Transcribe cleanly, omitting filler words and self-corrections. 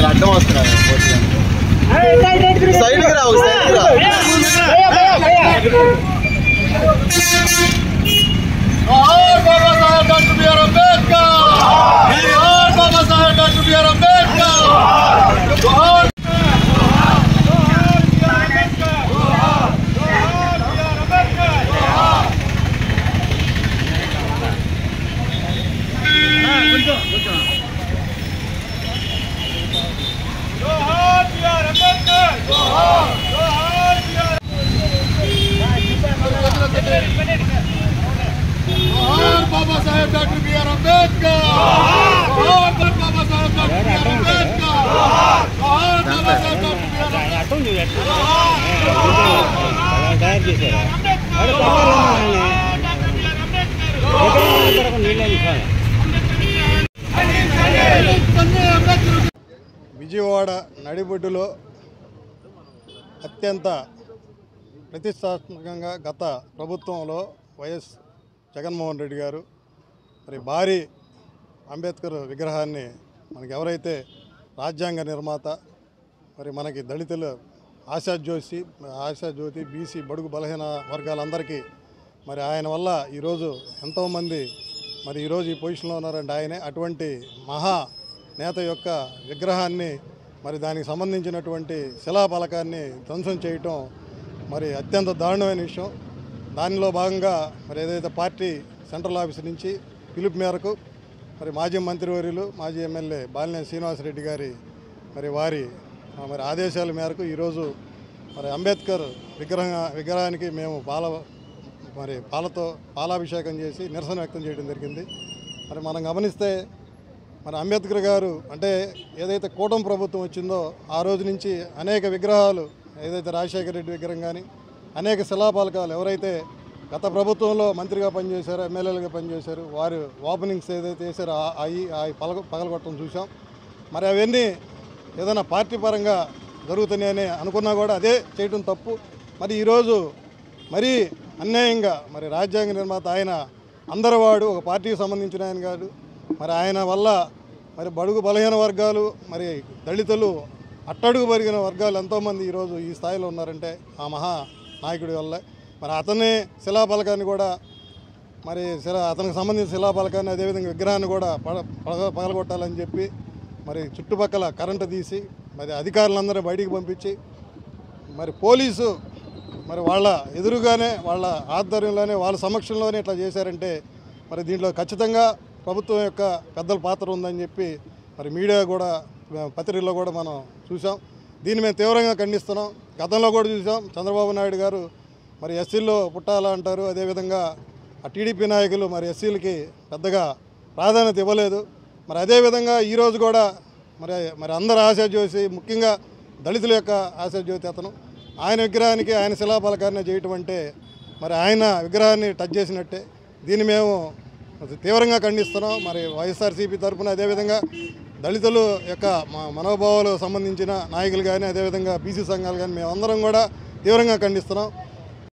అడ్డం వస్తున్నారు సైడ్కి రావు Baba Saheb doctor B R Ambedkar Baba Saheb doctor B R Ambedkar Baba Saheb doctor B R Ambedkar Baba Saheb doctor B R Ambedkar Baba Saheb doctor B R Vijayawada నడిబొడ్డులో అత్యంత ప్రతిష్టాత్మకంగా గత ప్రభుత్వంలో వైఎస్ జగన్మోహన్ రెడ్డి గారు మరి భారీ అంబేద్కర్ విగ్రహాన్ని మనకి ఎవరైతే రాజ్యాంగ నిర్మాత మరి మనకి దళితులు ఆశాజ్యోతి బీసీ బడుగు బలహీన వర్గాలందరికీ మరి ఆయన వల్ల ఈరోజు ఎంతోమంది మరి ఈరోజు ఈ పొజిషన్లో ఉన్నారంటే ఆయనే అటువంటి మహా నేత యొక్క విగ్రహాన్ని మరి దానికి సంబంధించినటువంటి శిలాఫలకాన్ని ధ్వంసం చేయటం మరి అత్యంత దారుణమైన విషయం. దానిలో భాగంగా మరి ఏదైతే పార్టీ సెంట్రల్ ఆఫీస్ నుంచి పిలుపు మేరకు మరి మాజీ మంత్రివర్యులు మాజీ ఎమ్మెల్యే బాలినేని శ్రీనివాసరెడ్డి గారి వారి ఆదేశాల మేరకు ఈరోజు మరి అంబేద్కర్ విగ్రహానికి మేము పాలాభిషేకం చేసి నిరసన వ్యక్తం చేయడం జరిగింది. మరి మనం గమనిస్తే మరి అంబేద్కర్ గారు అంటే ఏదైతే కూటమి ప్రభుత్వం వచ్చిందో ఆ రోజు నుంచి అనేక విగ్రహాలు ఏదైతే రాజశేఖర రెడ్డి విగ్రహం కానీ అనేక శిలాఫలకాలు ఎవరైతే గత ప్రభుత్వంలో మంత్రిగా పనిచేశారో ఎమ్మెల్యేలుగా పనిచేశారు వారు ఓపెనింగ్స్ ఏదైతే చేశారో అవి పగలగొట్టడం చూసాం. మరి అవన్నీ ఏదైనా పార్టీ పరంగా జరుగుతున్నాయని అనుకున్నా కూడా అదే చేయడం తప్పు. మరి ఈరోజు మరీ అన్యాయంగా మరి రాజ్యాంగ నిర్మాత ఆయన అందరివాడు ఒక పార్టీకి సంబంధించిన ఆయన కాదు. మరి ఆయన వల్ల మరి బడుగు బలహీన వర్గాలు మరి దళితులు అట్టడుగు పెరిగిన వర్గాలు ఎంతోమంది ఈరోజు ఈ స్థాయిలో ఉన్నారంటే ఆ మహా నాయకుడి వల్ల. మరి అతని శిలాఫలకాన్ని కూడా మరి అతనికి సంబంధించిన శిలాఫలకాన్ని అదేవిధంగా విగ్రహాన్ని కూడా పగలగొట్టాలని చెప్పి మరి చుట్టుపక్కల కరెంటు తీసి మరి అధికారులందరూ బయటికి పంపించి మరి పోలీసు మరి వాళ్ళ ఎదురుగానే వాళ్ళ ఆధ్వర్యంలోనే వాళ్ళ సమక్షంలోనే ఇట్లా చేశారంటే మరి దీంట్లో ఖచ్చితంగా ప్రభుత్వం యొక్క పెద్దల పాత్ర ఉందని చెప్పి మరి మీడియా కూడా పత్రికల్లో కూడా మనం చూసాం. దీన్ని మేము తీవ్రంగా ఖండిస్తున్నాం. గతంలో కూడా చూసాం చంద్రబాబు నాయుడు గారు మరి ఎస్సీల్లో పుట్టాలా అంటారు. అదేవిధంగా ఆ టీడీపీ నాయకులు మరి ఎస్సీలకి పెద్దగా ప్రాధాన్యత ఇవ్వలేదు. మరి అదేవిధంగా ఈరోజు కూడా మరి అందరు ఆశాజ్యోతి ముఖ్యంగా దళితుల యొక్క ఆశాజ్యోతి అతను ఆయన విగ్రహానికి ఆయన శిలాఫలకాన్ని చేయటం అంటే మరి ఆయన విగ్రహాన్ని టచ్ చేసినట్టే. దీన్ని మేము తీవ్రంగా ఖండిస్తున్నాం. మరి వైఎస్ఆర్సీపీ తరఫున అదేవిధంగా దళితుల యొక్క మనోభావాలకు సంబంధించిన నాయకులు కానీ అదేవిధంగా బీసీ సంఘాలు కానీ మేమందరం కూడా తీవ్రంగా ఖండిస్తున్నాం.